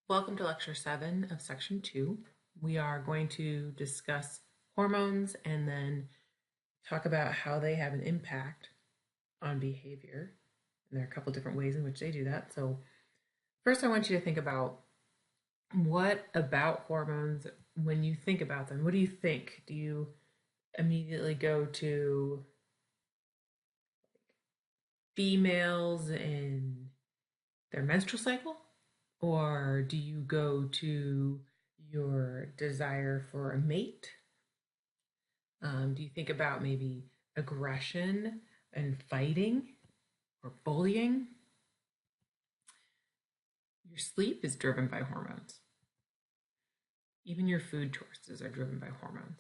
Welcome to Lecture 7 of Section 2. We are going to discuss hormones and then talk about how they have an impact on behavior. And there are a couple different ways in which they do that. So first I want you to think about what about hormones, when you think about them, what do you think? Do you immediately go to females in their menstrual cycle? Or do you go to your desire for a mate? Do you think about maybe aggression and fighting or bullying? Your sleep is driven by hormones. Even your food choices are driven by hormones.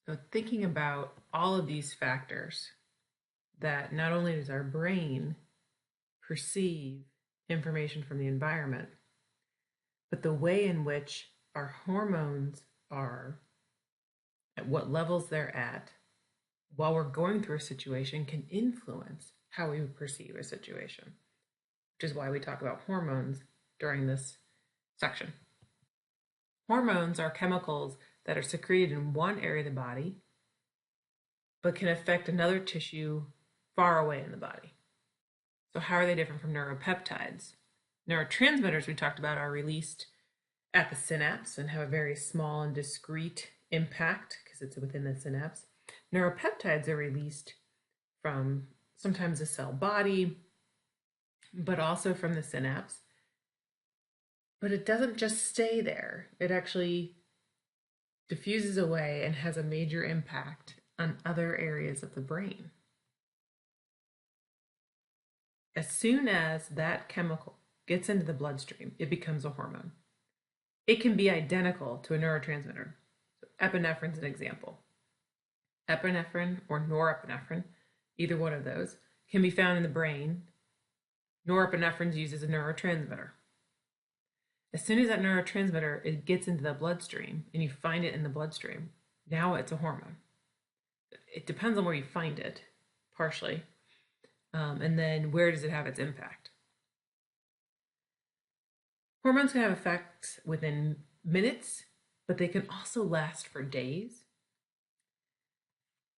So thinking about all of these factors, that not only does our brain perceive information from the environment, but the way in which our hormones are, at what levels they're at, while we're going through a situation can influence how we perceive a situation, which is why we talk about hormones during this section. Hormones are chemicals that are secreted in one area of the body, but can affect another tissue far away in the body. So how are they different from neuropeptides? Neurotransmitters we talked about are released at the synapse and have a very small and discrete impact because it's within the synapse. Neuropeptides are released from sometimes the cell body, but also from the synapse. But it doesn't just stay there. It actually diffuses away and has a major impact on other areas of the brain. As soon as that chemical gets into the bloodstream, it becomes a hormone. It can be identical to a neurotransmitter. So epinephrine is an example. Epinephrine or norepinephrine, either one of those, can be found in the brain. Norepinephrine is used as a neurotransmitter. As soon as that neurotransmitter it gets into the bloodstream and you find it in the bloodstream, now it's a hormone. It depends on where you find it, partially. And then where does it have its impact? Hormones can have effects within minutes, but they can also last for days.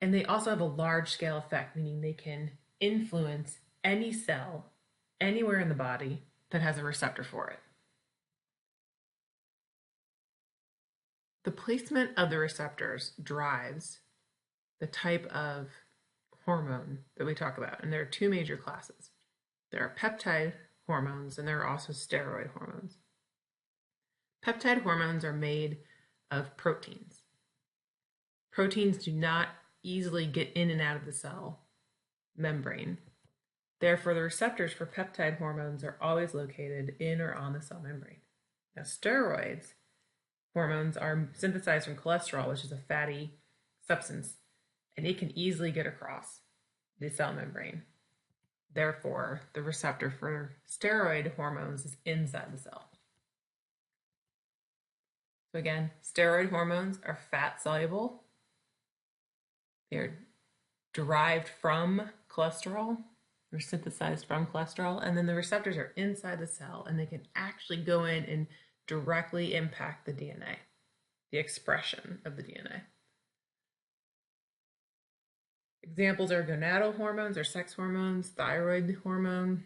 And they also have a large scale effect, meaning they can influence any cell anywhere in the body that has a receptor for it. The placement of the receptors drives the type of hormone that we talk about, and there are two major classes. There are peptide hormones and there are also steroid hormones. Peptide hormones are made of proteins. Proteins do not easily get in and out of the cell membrane. Therefore, the receptors for peptide hormones are always located in or on the cell membrane. Now, steroids hormones are synthesized from cholesterol, which is a fatty substance, and it can easily get across the cell membrane. Therefore, the receptor for steroid hormones is inside the cell. So again, steroid hormones are fat soluble. They're derived from cholesterol or synthesized from cholesterol, and then the receptors are inside the cell and they can actually go in and directly impact the DNA, the expression of the DNA. Examples are gonadal hormones or sex hormones, thyroid hormone,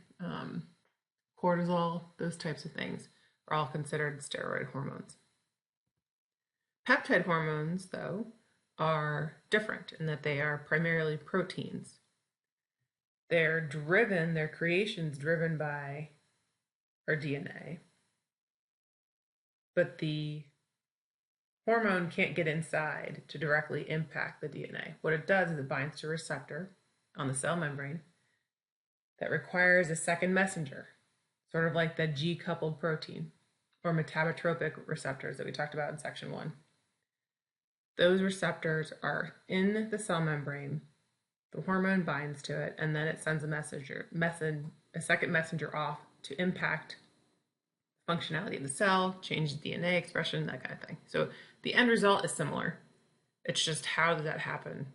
cortisol, those types of things are all considered steroid hormones. Peptide hormones, though, are different in that they are primarily proteins. Their creation's driven by our DNA, but the hormone can't get inside to directly impact the DNA. What it does is it binds to a receptor on the cell membrane that requires a second messenger, sort of like the G-coupled protein or metabotropic receptors that we talked about in section 1. Those receptors are in the cell membrane, the hormone binds to it, and then it sends a second messenger off to impact functionality of the cell, change the DNA expression, that kind of thing. So the end result is similar. It's just how does that happen?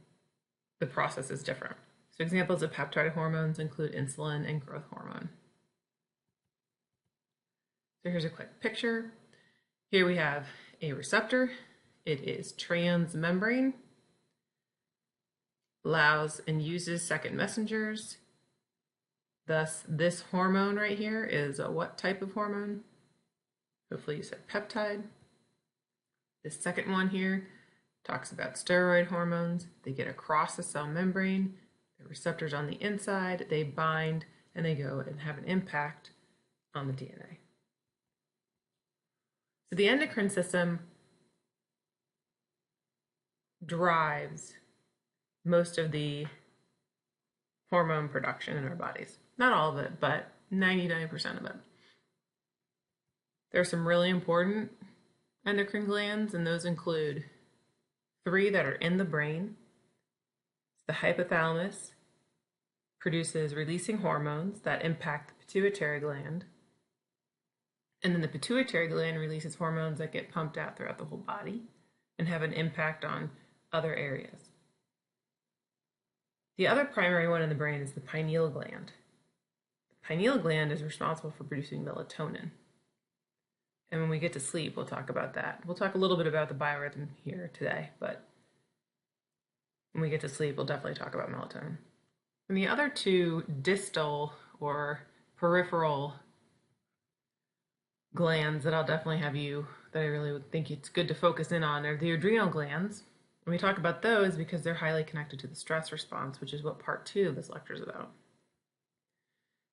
The process is different. So examples of peptide hormones include insulin and growth hormone. So here's a quick picture. Here we have a receptor. It is transmembrane, allows and uses second messengers. Thus, this hormone right here is a what type of hormone? Hopefully you said peptide. This second one here talks about steroid hormones. They get across the cell membrane. The receptors on the inside, they bind and they go and have an impact on the DNA. So the endocrine system drives most of the hormone production in our bodies. Not all of it, but 99% of it. There are some really important endocrine glands, and those include 3 that are in the brain. The hypothalamus produces releasing hormones that impact the pituitary gland. And then the pituitary gland releases hormones that get pumped out throughout the whole body and have an impact on other areas. The other primary one in the brain is the pineal gland. The pineal gland is responsible for producing melatonin. And when we get to sleep, we'll talk about that. We'll talk a little bit about the biorhythm here today, but when we get to sleep, we'll definitely talk about melatonin. And the other 2 distal or peripheral glands that I'll definitely have you, that I really would think it's good to focus in on, are the adrenal glands. And we talk about those because they're highly connected to the stress response, which is what part 2 of this lecture is about.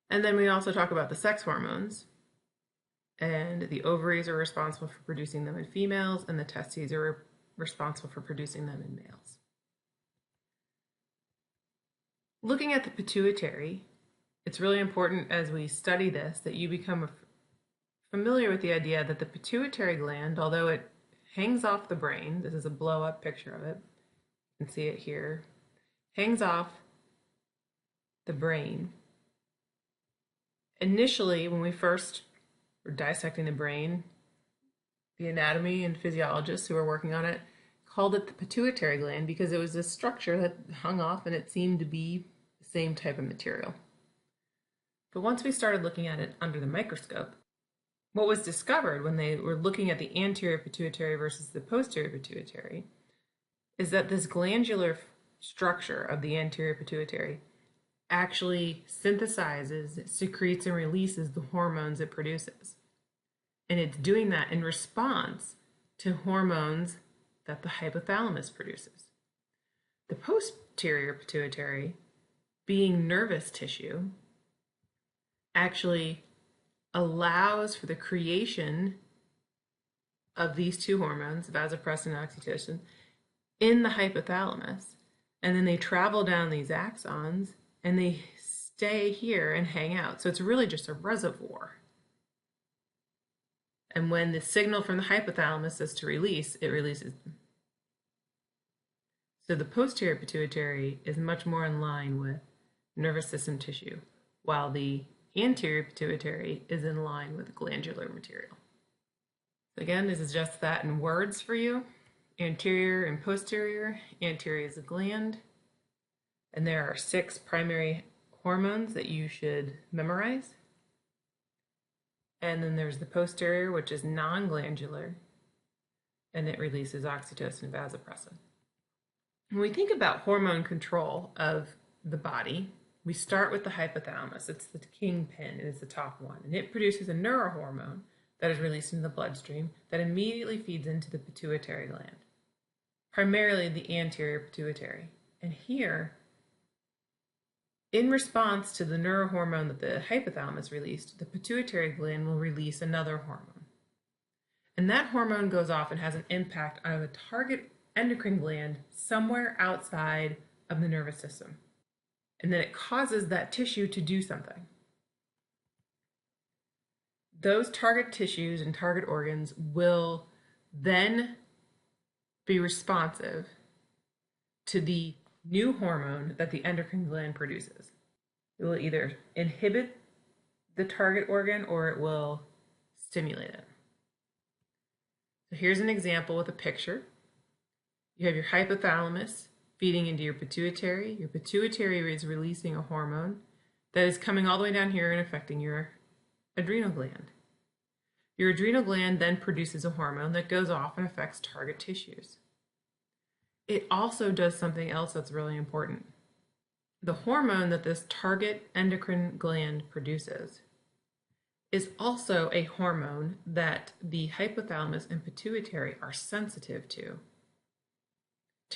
And then we also talk about the sex hormones. And the ovaries are responsible for producing them in females, and the testes are responsible for producing them in males. Looking at the pituitary, it's really important as we study this that you become familiar with the idea that the pituitary gland, although it hangs off the brain, this is a blow-up picture of it, you can see it here, hangs off the brain. Initially, when we first were dissecting the brain, the anatomy and physiologists who were working on it called it the pituitary gland because it was a structure that hung off and it seemed to be the same type of material. But once we started looking at it under the microscope, what was discovered when they were looking at the anterior pituitary versus the posterior pituitary is that this glandular structure of the anterior pituitary actually synthesizes, secretes, and releases the hormones it produces. And it's doing that in response to hormones that the hypothalamus produces. The posterior pituitary, being nervous tissue, actually allows for the creation of these 2 hormones, vasopressin and oxytocin, in the hypothalamus. And then they travel down these axons and they stay here and hang out. So it's really just a reservoir. And when the signal from the hypothalamus is to release, it releases them. So the posterior pituitary is much more in line with nervous system tissue, while the anterior pituitary is in line with glandular material. Again, this is just that in words for you. Anterior and posterior. Anterior is a gland. And there are 6 primary hormones that you should memorize. And then there's the posterior, which is non-glandular, and it releases oxytocin and vasopressin. When we think about hormone control of the body, we start with the hypothalamus. It's the kingpin, it is the top one, and it produces a neurohormone that is released into the bloodstream that immediately feeds into the pituitary gland, primarily the anterior pituitary. And here, in response to the neurohormone that the hypothalamus released, the pituitary gland will release another hormone. And that hormone goes off and has an impact on a target endocrine gland somewhere outside of the nervous system. And then it causes that tissue to do something. Those target tissues and target organs will then be responsive to the new hormone that the endocrine gland produces. It will either inhibit the target organ or it will stimulate it. So here's an example with a picture. You have your hypothalamus feeding into your pituitary. Your pituitary is releasing a hormone that is coming all the way down here and affecting your adrenal gland. Your adrenal gland then produces a hormone that goes off and affects target tissues. It also does something else that's really important. The hormone that this target endocrine gland produces is also a hormone that the hypothalamus and pituitary are sensitive to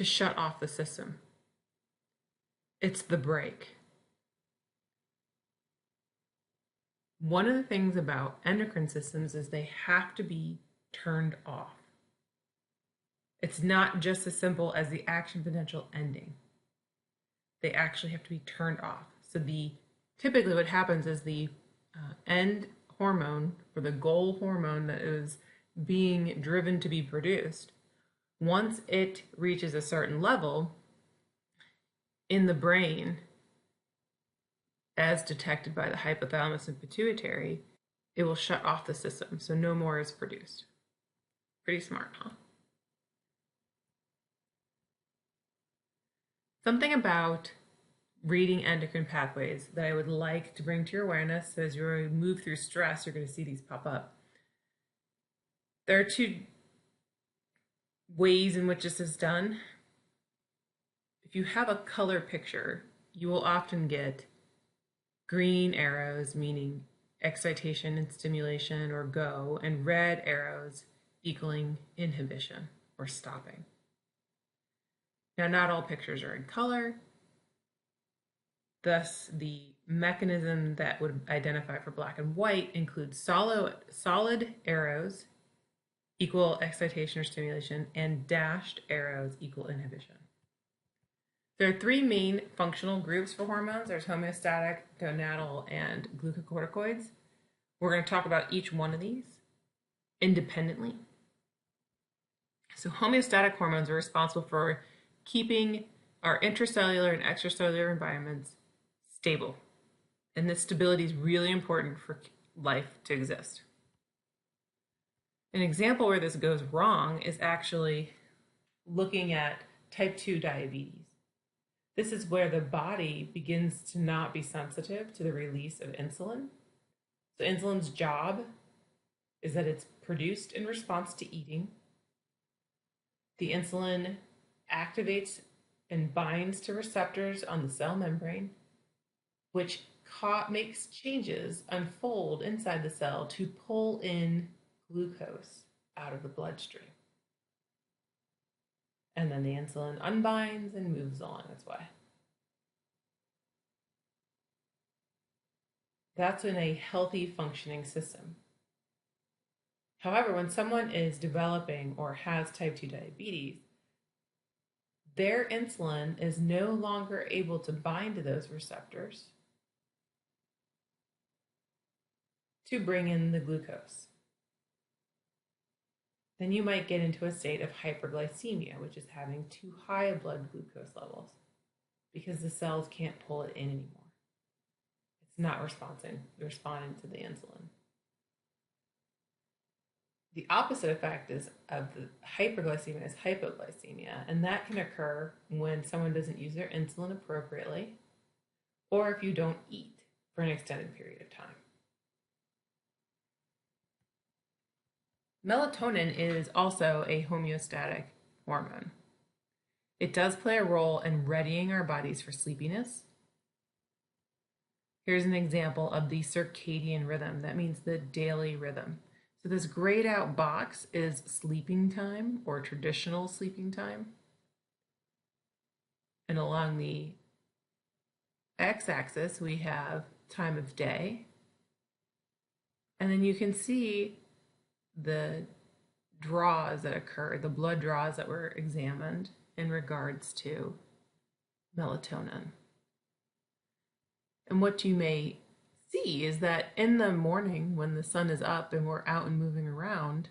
shut off the system. It's the brake. One of the things about endocrine systems is they have to be turned off. It's not just as simple as the action potential ending. They actually have to be turned off. So typically what happens is the end hormone, or the goal hormone that is being driven to be produced, once it reaches a certain level in the brain, as detected by the hypothalamus and pituitary, it will shut off the system, so no more is produced. Pretty smart, huh? Something about reading endocrine pathways that I would like to bring to your awareness, so as you move through stress, you're going to see these pop up. There are two ways in which this is done. If you have a color picture, you will often get green arrows, meaning excitation and stimulation or go, and red arrows equaling inhibition or stopping. Now, not all pictures are in color. Thus, the mechanism that would identify for black and white includes solid arrows equal excitation or stimulation, and dashed arrows equal inhibition. There are three main functional groups for hormones. There's homeostatic, gonadal, and glucocorticoids. We're going to talk about each one of these independently. So homeostatic hormones are responsible for keeping our intracellular and extracellular environments stable. And this stability is really important for life to exist. An example where this goes wrong is actually looking at type 2 diabetes. This is where the body begins to not be sensitive to the release of insulin. So insulin's job is that it's produced in response to eating. The insulin activates and binds to receptors on the cell membrane, which makes changes unfold inside the cell to pull in glucose out of the bloodstream. And then the insulin unbinds and moves along its way. That's in a healthy functioning system. However, when someone is developing or has type 2 diabetes, their insulin is no longer able to bind to those receptors to bring in the glucose. Then you might get into a state of hyperglycemia, which is having too high blood glucose levels because the cells can't pull it in anymore. It's not responding to the insulin. The opposite effect of the hyperglycemia is hypoglycemia, and that can occur when someone doesn't use their insulin appropriately or if you don't eat for an extended period of time. Melatonin is also a homeostatic hormone. It does play a role in readying our bodies for sleepiness. Here's an example of the circadian rhythm. That means the daily rhythm. So this grayed out box is sleeping time or traditional sleeping time. And along the x-axis, we have time of day. And then you can see the draws that occur, the blood draws that were examined in regards to melatonin. And what you may see is that in the morning when the sun is up and we're out and moving around,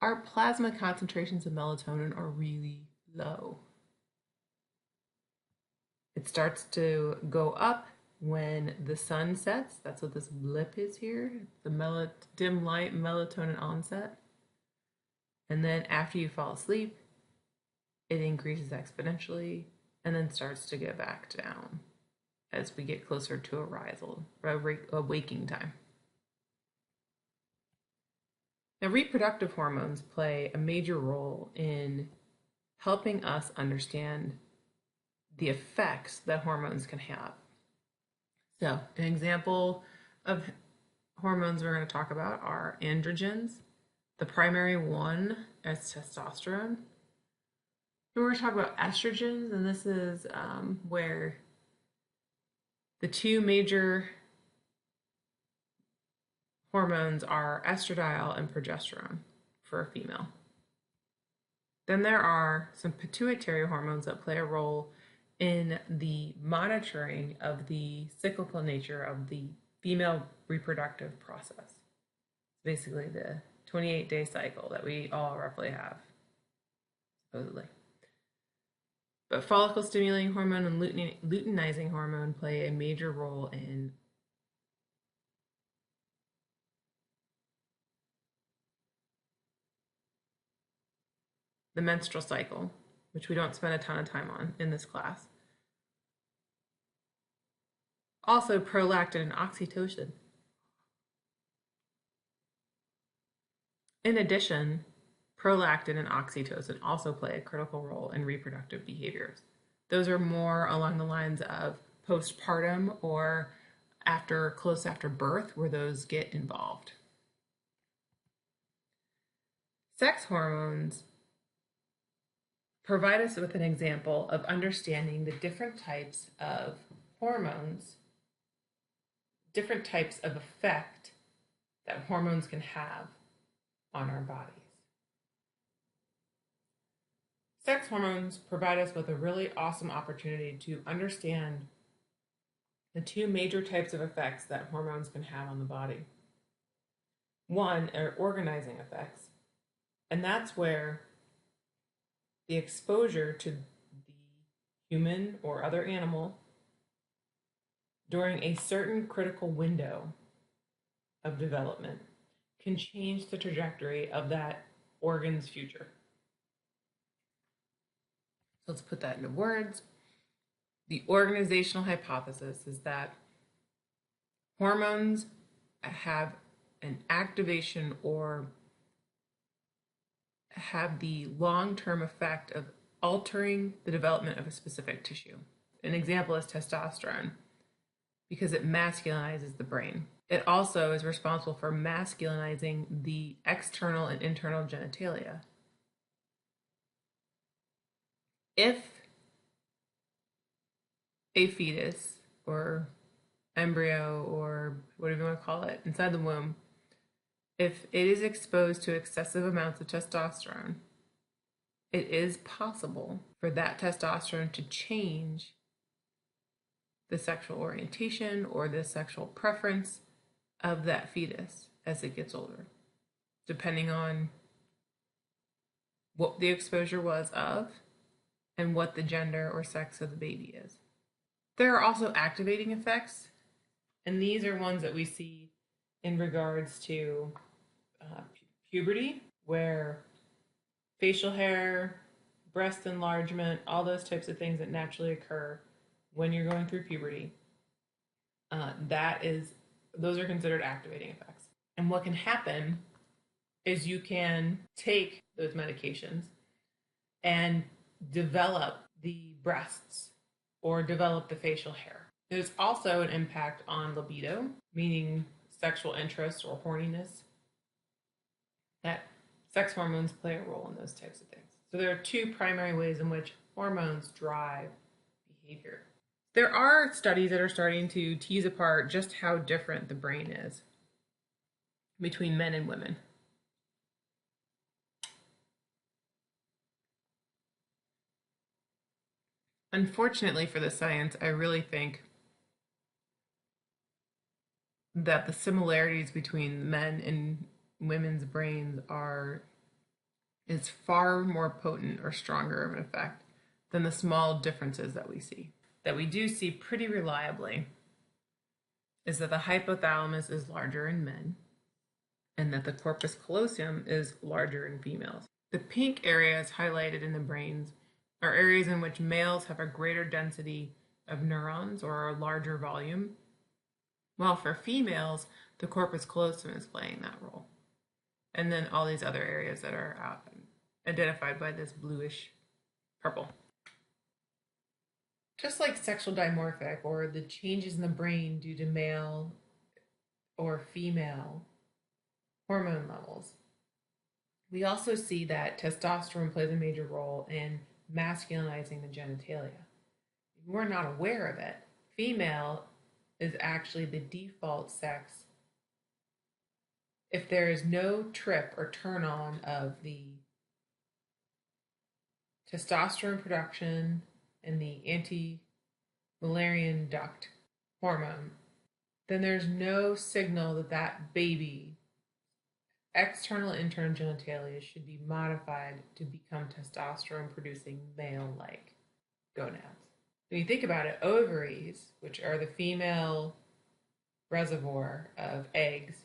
our plasma concentrations of melatonin are really low. It starts to go up when the sun sets. That's what this blip is here, the dim light melatonin onset. And then after you fall asleep, it increases exponentially and then starts to go back down as we get closer to a waking time. Now, reproductive hormones play a major role in helping us understand the effects that hormones can have. So, an example of hormones we're going to talk about are androgens. The primary one is testosterone. And we're going to talk about estrogens, and this is where the two major hormones are estradiol and progesterone for a female. Then there are some pituitary hormones that play a role in the monitoring of the cyclical nature of the female reproductive process. Basically the 28-day cycle that we all roughly have, supposedly. But follicle stimulating hormone and luteinizing hormone play a major role in the menstrual cycle, which we don't spend a ton of time on in this class. Also, prolactin and oxytocin. In addition, prolactin and oxytocin also play a critical role in reproductive behaviors. Those are more along the lines of postpartum or close after birth, where those get involved. Sex hormones provide us with an example of understanding the different types of hormones, different types of effect that hormones can have on our bodies. Sex hormones provide us with a really awesome opportunity to understand the two major types of effects that hormones can have on the body. One are organizing effects, and that's where the exposure to the human or other animal during a certain critical window of development can change the trajectory of that organ's future. So let's put that into words. The organizational hypothesis is that hormones have an activation or have the long-term effect of altering the development of a specific tissue. An example is testosterone, because it masculinizes the brain. It also is responsible for masculinizing the external and internal genitalia. If a fetus or embryo or whatever you want to call it inside the womb, if it is exposed to excessive amounts of testosterone, it is possible for that testosterone to change the sexual orientation or the sexual preference of that fetus as it gets older, depending on what the exposure was of and what the gender or sex of the baby is. There are also activating effects, and these are ones that we see in regards to puberty, where facial hair, breast enlargement, all those types of things that naturally occur when you're going through puberty, those are considered activating effects. And what can happen is you can take those medications and develop the breasts or develop the facial hair. There's also an impact on libido, meaning sexual interest or horniness, that sex hormones play a role in those types of things. So there are two primary ways in which hormones drive behavior. There are studies that are starting to tease apart just how different the brain is between men and women. Unfortunately for the science, I really think that the similarities between men and women's brains is far more potent or stronger of an effect than the small differences that we see. That we do see pretty reliably is that the hypothalamus is larger in men and that the corpus callosum is larger in females. The pink areas highlighted in the brains are areas in which males have a greater density of neurons or a larger volume, while for females, the corpus callosum is playing that role. and then all these other areas that are identified by this bluish purple. Just like sexual dimorphic or the changes in the brain due to male or female hormone levels, we also see that testosterone plays a major role in masculinizing the genitalia. If we're not aware of it, female is actually the default sex if there is no trip or turn on of the testosterone production and the anti-Mullerian duct hormone, then there's no signal that that baby, external and internal genitalia, should be modified to become testosterone producing male-like gonads. When you think about it, ovaries, which are the female reservoir of eggs,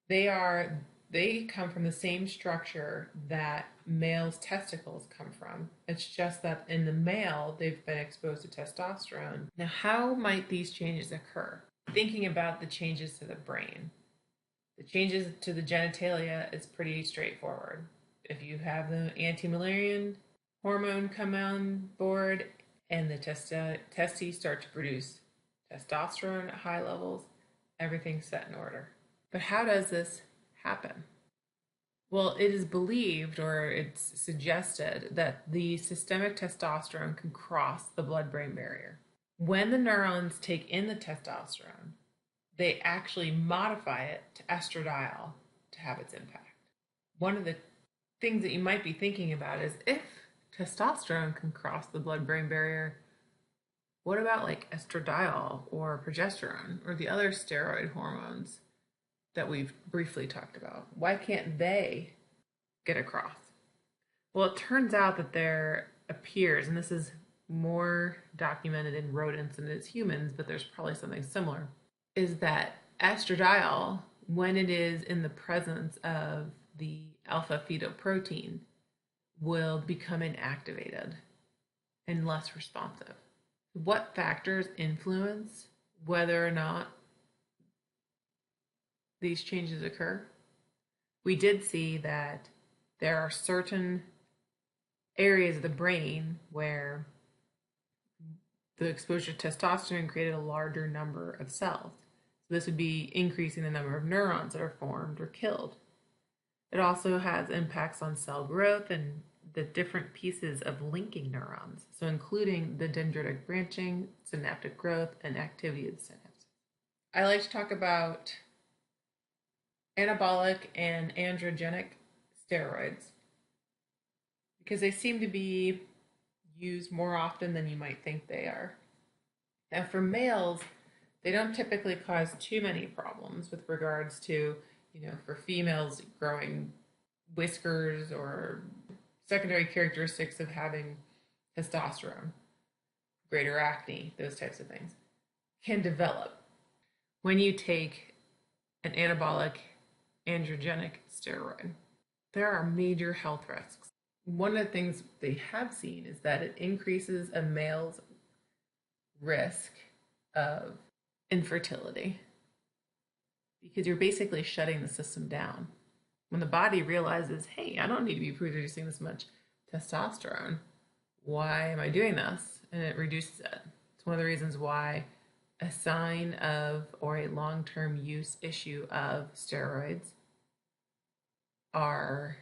they come from the same structure that males' testicles come from. It's just that in the male, they've been exposed to testosterone. Now, how might these changes occur? Thinking about the changes to the brain. The changes to the genitalia is pretty straightforward. If you have the anti-Mullerian hormone come on board and the testes start to produce testosterone at high levels, everything's set in order. But how does this happen? Well, it is believed, or it's suggested, that the systemic testosterone can cross the blood-brain barrier. When the neurons take in the testosterone, they actually modify it to estradiol to have its impact. One of the things that you might be thinking about is, if testosterone can cross the blood-brain barrier, what about like estradiol or progesterone or the other steroid hormones that we've briefly talked about? Why can't they get across? Well, it turns out that there appears, and this is more documented in rodents than it is humans, but there's probably something similar, is that estradiol, when it is in the presence of the alpha-fetoprotein, will become inactivated and less responsive. What factors influence whether or not these changes occur? We did see that there are certain areas of the brain where the exposure to testosterone created a larger number of cells. So this would be increasing the number of neurons that are formed or killed. It also has impacts on cell growth and the different pieces of linking neurons, so including the dendritic branching, synaptic growth, and activity of the synapse. I like to talk about anabolic and androgenic steroids because they seem to be used more often than you might think they are. Now, for males, they don't typically cause too many problems with regards to, for females growing whiskers or secondary characteristics of having testosterone, greater acne, those types of things can develop when you take an anabolic androgenic steroid. There are major health risks. One of the things they have seen is that it increases a male's risk of infertility because you're basically shutting the system down. When the body realizes, hey, I don't need to be producing this much testosterone, why am I doing this? And it reduces it. It's one of the reasons why a sign of or a long-term use issue of steroids are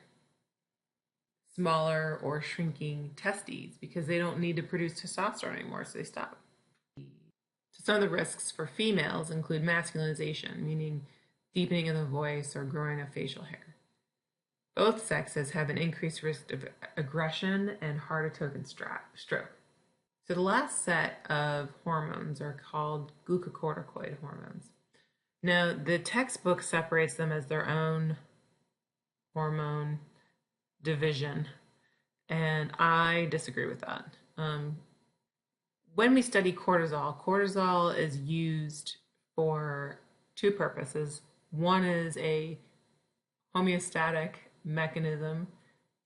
smaller or shrinking testes because they don't need to produce testosterone anymore, so they stop. So some of the risks for females include masculinization, meaning deepening of the voice or growing of facial hair. Both sexes have an increased risk of aggression and heart attack and stroke. So the last set of hormones are called glucocorticoid hormones. Now, the textbook separates them as their own hormone division, and I disagree with that. When we study cortisol, cortisol is used for two purposes. One is a homeostatic mechanism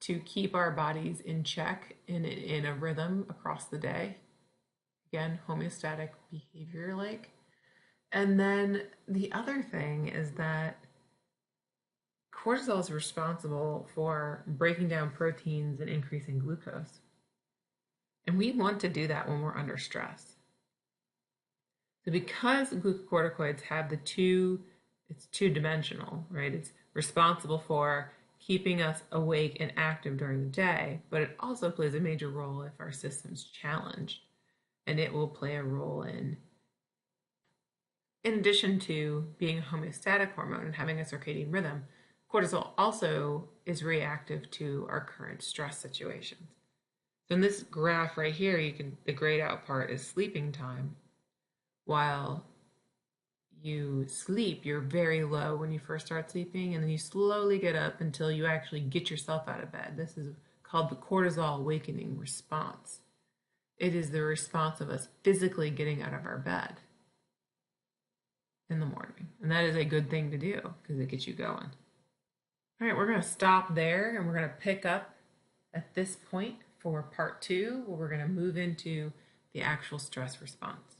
to keep our bodies in check in a rhythm across the day. Again, homeostatic behavior like. And then the other thing is that cortisol is responsible for breaking down proteins and increasing glucose. And we want to do that when we're under stress. So because glucocorticoids have it's two-dimensional, right? It's responsible for keeping us awake and active during the day, but it also plays a major role if our system's challenged. And it will play a role in addition to being a homeostatic hormone and having a circadian rhythm, cortisol also is reactive to our current stress situations. So in this graph right here, the grayed out part is sleeping time. While you sleep, you're very low when you first start sleeping, and then you slowly get up until you actually get yourself out of bed. This is called the cortisol awakening response. It is the response of us physically getting out of our bed in the morning. And that is a good thing to do because it gets you going. All right, we're going to stop there and we're going to pick up at this point for part 2, where we're going to move into the actual stress response.